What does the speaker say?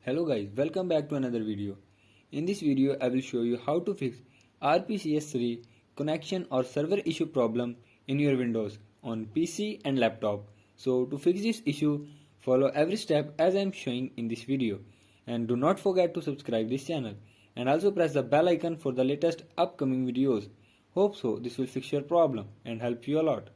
Hello guys, welcome back to another video. In this video I will show you how to fix RCPS3 connection or server issue problem in your Windows on PC and laptop. So to fix this issue, follow every step as I am showing in this video, and do not forget to subscribe this channel and also press the bell icon for the latest upcoming videos. Hope so this will fix your problem and help you a lot.